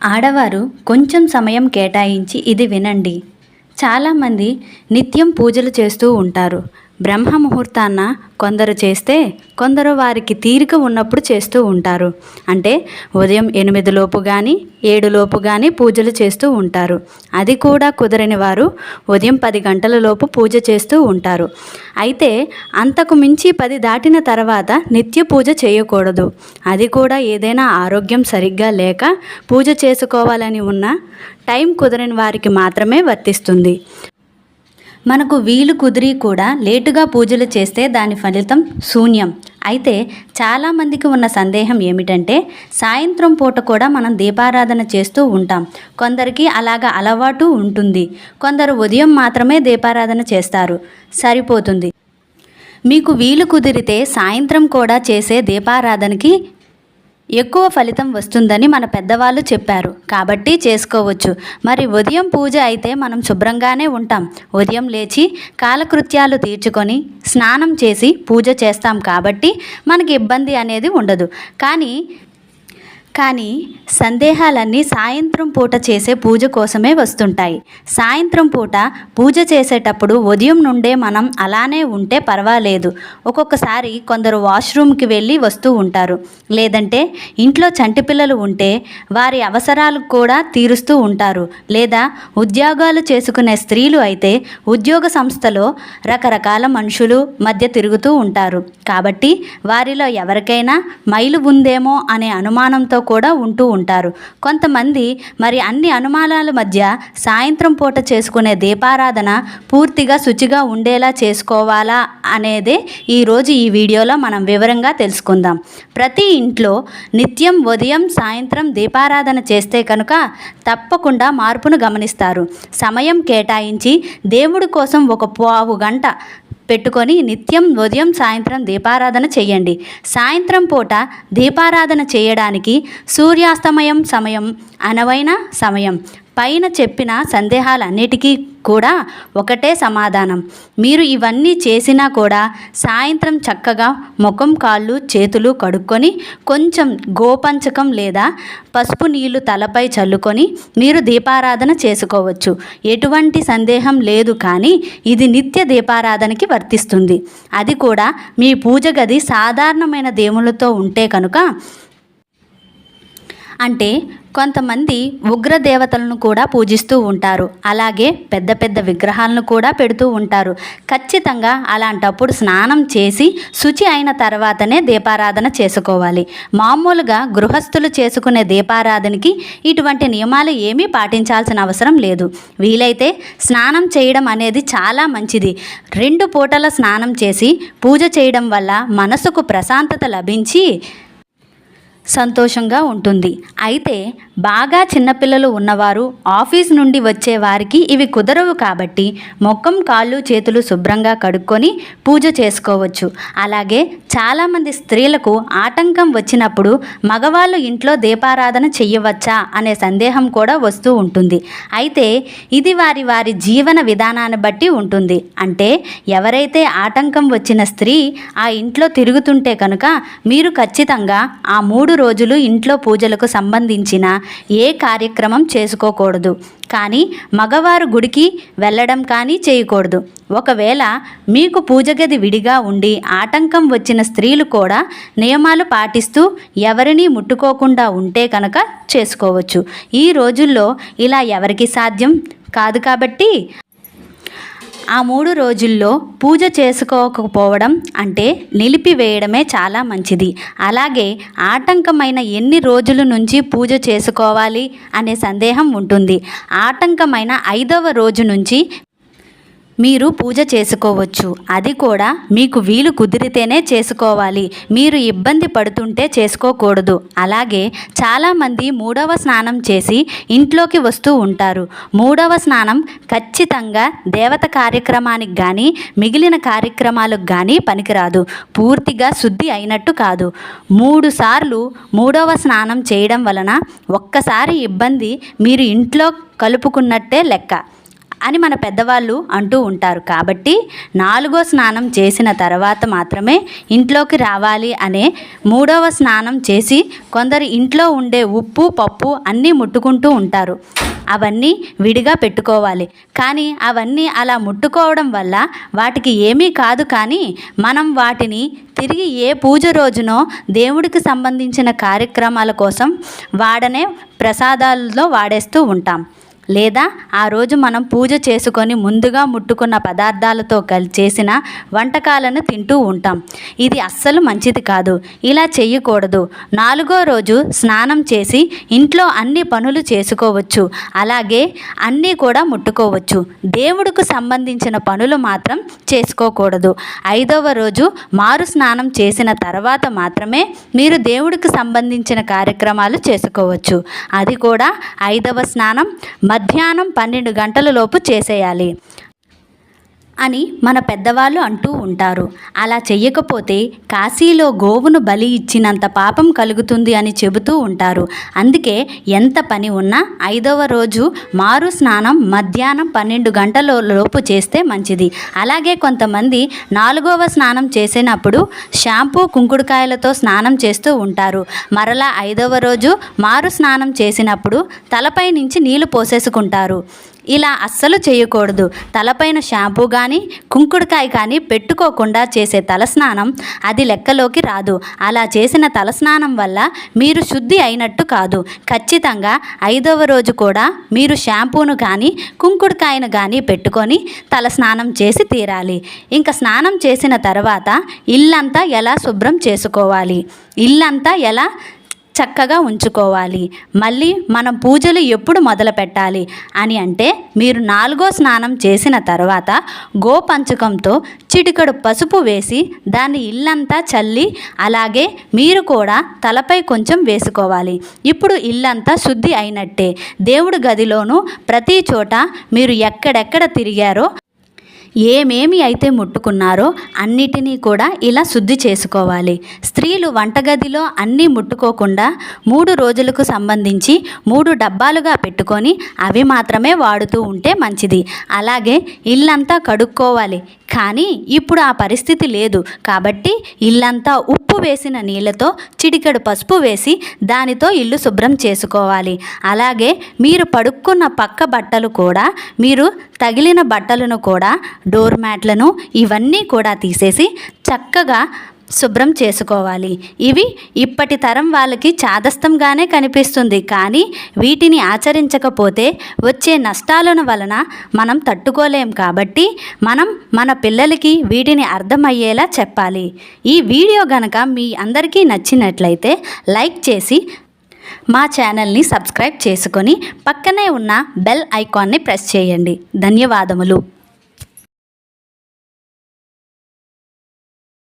ఆడవారు కొంచెం సమయం కేటాయించి ఇది వినండి. చాలామంది నిత్యం పూజలు చేస్తూ ఉంటారు. బ్రహ్మ ముహూర్తాన కొందరు చేస్తే, కొందరు వారికి తీరిక ఉన్నప్పుడు చేస్తూ ఉంటారు. అంటే ఉదయం 8 లోపు కానీ 7 లోపు కానీ పూజలు చేస్తూ ఉంటారు. అది కూడా కుదరని వారు ఉదయం 10 గంటల లోపు పూజ చేస్తూ ఉంటారు. అయితే అంతకు మించి 10 దాటిన తర్వాత నిత్య పూజ చేయకూడదు. అది కూడా ఏదైనా ఆరోగ్యం సరిగ్గా లేక పూజ చేసుకోవాలని ఉన్న టైం కుదరని వారికి మాత్రమే వర్తిస్తుంది. మనకు వీలు కుదిరి కూడా లేటుగా పూజలు చేస్తే దాని ఫలితం శూన్యం. అయితే చాలామందికి ఉన్న సందేహం ఏమిటంటే, సాయంత్రం పూట కూడా మనం దీపారాధన చేస్తూ ఉంటాం. కొందరికి అలాగా అలవాటు ఉంటుంది. కొందరు ఉదయం మాత్రమే దీపారాధన చేస్తారు. సరిపోతుంది. మీకు వీలు కుదిరితే సాయంత్రం కూడా చేసే దీపారాధనకి ఎక్కువ ఫలితం వస్తుందని మన పెద్దవాళ్ళు చెప్పారు. కాబట్టి చేసుకోవచ్చు. మరి ఉదయం పూజ అయితే మనం శుభ్రంగానే ఉంటాం. ఉదయం లేచి కాలకృత్యాలు తీర్చుకొని స్నానం చేసి పూజ చేస్తాం కాబట్టి మనకి ఇబ్బంది అనేది ఉండదు. కానీ సందేహాలన్నీ సాయంత్రం పూట చేసే పూజ కోసమే వస్తుంటాయి. సాయంత్రం పూట పూజ చేసేటప్పుడు ఉదయం నుండే మనం అలానే ఉంటే పర్వాలేదు. ఒక్కొక్కసారి కొందరు వాష్రూమ్కి వెళ్ళి వస్తూ ఉంటారు. లేదంటే ఇంట్లో చంటి పిల్లలు ఉంటే వారి అవసరాలు కూడా తీరుస్తూ ఉంటారు. లేదా ఉద్యోగాలు చేసుకునే స్త్రీలు అయితే ఉద్యోగ సంస్థలో రకరకాల మనుషులు మధ్య తిరుగుతూ ఉంటారు. కాబట్టి వారిలో ఎవరికైనా మైలు ఉందేమో అనే అనుమానంతో కూడా ఉంటూ ఉంటారు. కొంతమంది మరి అన్ని అనుమానాల మధ్య సాయంత్రం పూట చేసుకునే దీపారాధన పూర్తిగా శుచిగా ఉండేలా చేసుకోవాలా అనేదే ఈరోజు ఈ వీడియోలో మనం వివరంగా తెలుసుకుందాం. ప్రతి ఇంట్లో నిత్యం ఉదయం సాయంత్రం దీపారాధన చేస్తే కనుక తప్పకుండా మార్పును గమనిస్తారు. సమయం కేటాయించి దేవుడి కోసం ఒక పావు గంట పెట్టుకొని నిత్యం ఉదయం సాయంత్రం దీపారాధన చేయండి. సాయంత్రం పూట దీపారాధన చేయడానికి సూర్యాస్తమయం సమయం అనువైన సమయం. పైన చెప్పిన సందేహాలన్నిటికీ కూడా ఒకటే సమాధానం. మీరు ఇవన్నీ చేసినా కూడా సాయంత్రం చక్కగా ముఖం కాళ్ళు చేతులు కడుక్కొని కొంచెం గోపంచకం లేదా పసుపు నీళ్లు తలపై చల్లుకొని మీరు దీపారాధన చేసుకోవచ్చు. ఎటువంటి సందేహం లేదు. కానీ ఇది నిత్య దీపారాధనకి వర్తిస్తుంది. అది కూడా మీ పూజ గది సాధారణమైన దేవుళ్ళతో ఉంటే కనుక. అంటే కొంతమంది ఉగ్ర దేవతలను కూడా పూజిస్తూ ఉంటారు. అలాగే పెద్ద పెద్ద విగ్రహాలను కూడా పెడుతూ ఉంటారు. ఖచ్చితంగా అలాంటప్పుడు స్నానం చేసి శుచి అయిన తర్వాతనే దీపారాధన చేసుకోవాలి. మామూలుగా గృహస్థులు చేసుకునే దీపారాధనకి ఇటువంటి నియమాలు ఏమీ పాటించాల్సిన అవసరం లేదు. వీలైతే స్నానం చేయడం అనేది చాలా మంచిది. 2 పూటల స్నానం చేసి పూజ చేయడం వల్ల మనసుకు ప్రశాంతత లభించి సంతోషంగా ఉంటుంది. అయితే బాగా చిన్నపిల్లలు ఉన్నవారు, ఆఫీస్ నుండి వచ్చే వారికి ఇవి కుదరవు. కాబట్టి ముఖం కాళ్ళు చేతులు శుభ్రంగా కడుక్కొని పూజ చేసుకోవచ్చు. అలాగే చాలామంది స్త్రీలకు ఆటంకం వచ్చినప్పుడు మగవాళ్ళు ఇంట్లో దీపారాధన చెయ్యవచ్చా అనే సందేహం కూడా వస్తూ ఉంటుంది. అయితే ఇది వారి వారి జీవన విధానాన్ని బట్టి ఉంటుంది. అంటే ఎవరైతే ఆటంకం వచ్చిన స్త్రీ ఆ ఇంట్లో తిరుగుతుంటే కనుక మీరు ఖచ్చితంగా ఆ 3 రోజులు ఇంట్లో పూజలకు సంబంధించిన ఏ కార్యక్రమం చేసుకోకూడదు. కానీ మగవారు గుడికి వెళ్ళడం కానీ చేయకూడదు. ఒకవేళ మీకు పూజ గది విడిగా ఉండి ఆటంకం వచ్చిన స్త్రీలు కూడా నియమాలు పాటిస్తూ ఎవరినీ ముట్టుకోకుండా ఉంటే కనుక చేసుకోవచ్చు. ఈ రోజుల్లో ఇలా ఎవరికి సాధ్యం కాదు. కాబట్టి ఆ 3 రోజుల్లో పూజ చేసుకోకపోవడం అంటే నిలిపివేయడమే చాలా మంచిది. అలాగే ఆటంకమైన ఎన్ని రోజుల నుంచి పూజ చేసుకోవాలి అనే సందేహం ఉంటుంది. ఆటంకమైన 5వ రోజు నుంచి మీరు పూజ చేసుకోవచ్చు. అది కూడా మీకు వీలు కుదిరితేనే చేసుకోవాలి. మీరు ఇబ్బంది పడుతుంటే చేసుకోకూడదు. అలాగే చాలామంది 3వ స్నానం చేసి ఇంట్లోకి వస్తూ ఉంటారు. 3వ స్నానం ఖచ్చితంగా దేవత కార్యక్రమానికి కానీ మిగిలిన కార్యక్రమాలకు కానీ పనికిరాదు. పూర్తిగా శుద్ధి అయినట్టు కాదు. 3 సార్లు 3వ స్నానం చేయడం వలన ఒక్కసారి ఇబ్బంది మీరు ఇంట్లో కలుపుకున్నట్టే లెక్క. అని మన పెద్దవాళ్ళు అంటూ ఉంటారు. కాబట్టి 4వ స్నానం చేసిన తర్వాత మాత్రమే ఇంట్లోకి రావాలి అనే 3వ స్నానం చేసి కొందరు ఇంట్లో ఉండే ఉప్పు పప్పు అన్నీ ముట్టుకుంటూ ఉంటారు. అవన్నీ విడిగా పెట్టుకోవాలి. కానీ అవన్నీ అలా ముట్టుకోవడం వల్ల వాటికి ఏమీ కాదు. కానీ మనం వాటిని తిరిగి ఏ పూజ రోజునో దేవుడికి సంబంధించిన కార్యక్రమాల కోసం వాడనే ప్రసాదాల్లో వాడేస్తూ ఉంటాం. లేదా ఆ రోజు మనం పూజ చేసుకొని ముందుగా ముట్టుకున్న పదార్థాలతో చేసిన వంటకాలను తింటూ ఉంటాం. ఇది అస్సలు మంచిది కాదు. ఇలా చెయ్యకూడదు. 4వ రోజు స్నానం చేసి ఇంట్లో అన్ని పనులు చేసుకోవచ్చు. అలాగే అన్నీ కూడా ముట్టుకోవచ్చు. దేవుడికి సంబంధించిన పనులు మాత్రం చేసుకోకూడదు. 5వ రోజు మారు స్నానం చేసిన తర్వాత మాత్రమే మీరు దేవుడికి సంబంధించిన కార్యక్రమాలు చేసుకోవచ్చు. అది కూడా 5వ స్నానం మధ్యాహ్నం 12 గంటల లోపు చేసేయాలి అని మన పెద్దవాళ్ళు అంటూ ఉంటారు. అలా చెయ్యకపోతే కాశీలో గోవును బలి ఇచ్చినంత పాపం కలుగుతుంది అని చెబుతూ ఉంటారు. అందుకే ఎంత పని ఉన్నా 5వ రోజు మారు స్నానం మధ్యాహ్నం 12 గంటల లోపు చేస్తే మంచిది. అలాగే కొంతమంది 4వ స్నానం చేసినప్పుడు షాంపూ కుంకుడుకాయలతో స్నానం చేస్తూ ఉంటారు. మరలా 5వ రోజు మారు స్నానం చేసినప్పుడు తలపై నుంచి నీళ్లు పోసేసుకుంటారు. ఇలా అస్సలు చేయకూడదు. తలపైన షాంపూ కానీ కుంకుడుకాయ కానీ పెట్టుకోకుండా చేసే తలస్నానం అది లెక్కలోకి రాదు. అలా చేసిన తలస్నానం వల్ల మీరు శుద్ధి అయినట్టు కాదు. ఖచ్చితంగా 5వ రోజు కూడా మీరు షాంపూను కానీ కుంకుడుకాయను కానీ పెట్టుకొని తలస్నానం చేసి తీరాలి. ఇంకా స్నానం చేసిన తర్వాత ఇల్లంతా ఎలా శుభ్రం చేసుకోవాలి, ఇల్లంతా ఎలా చక్కగా ఉంచుకోవాలి, మళ్ళీ మనం పూజలు ఎప్పుడు మొదలు పెట్టాలి అని అంటే మీరు 4వ స్నానం చేసిన తర్వాత గోపంచకంతో చిటికెడు పసుపు వేసి దాన్ని ఇల్లంతా చల్లి అలాగే మీరు కూడా తలపై కొంచెం వేసుకోవాలి. ఇప్పుడు ఇల్లంతా శుద్ధి అయినట్టే. దేవుడి గదిలోనూ ప్రతి చోట మీరు ఎక్కడెక్కడ తిరిగారో ఏమేమి అయితే ముట్టుకున్నారో అన్నిటినీ కూడా ఇలా శుద్ధి చేసుకోవాలి. స్త్రీలు వంటగదిలో అన్నీ ముట్టుకోకుండా 3 రోజులకు సంబంధించి 3 డబ్బాలుగా పెట్టుకొని అవి మాత్రమే వాడుతూ ఉంటే మంచిది. అలాగే ఇల్లంతా కడుక్కోవాలి. కానీ ఇప్పుడు ఆ పరిస్థితి లేదు. కాబట్టి ఇల్లంతా ఉప్పు వేసిన నీళ్ళతో చిటికెడు పసుపు వేసి దానితో ఇల్లు శుభ్రం చేసుకోవాలి. అలాగే మీరు పడుక్కున్న పక్క బట్టలు కూడా మీరు తగిలిన బట్టలను కూడా డోర్ మ్యాట్లను ఇవన్నీ కూడా తీసేసి చక్కగా శుభ్రం చేసుకోవాలి. ఇవి ఇప్పటి తరం వాళ్ళకి చాదస్తంగానే కనిపిస్తుంది. కానీ వీటిని ఆచరించకపోతే వచ్చే నష్టాలను వలన మనం తట్టుకోలేం. కాబట్టి మనం మన పిల్లలకి వీటిని అర్థమయ్యేలా చెప్పాలి. ఈ వీడియో గనక మీ అందరికీ నచ్చినట్లయితే లైక్ చేసి మా ఛానల్ని సబ్స్క్రైబ్ చేసుకొని పక్కనే ఉన్న బెల్ ఐకాన్ని ప్రెస్ చేయండి. ధన్యవాదములు.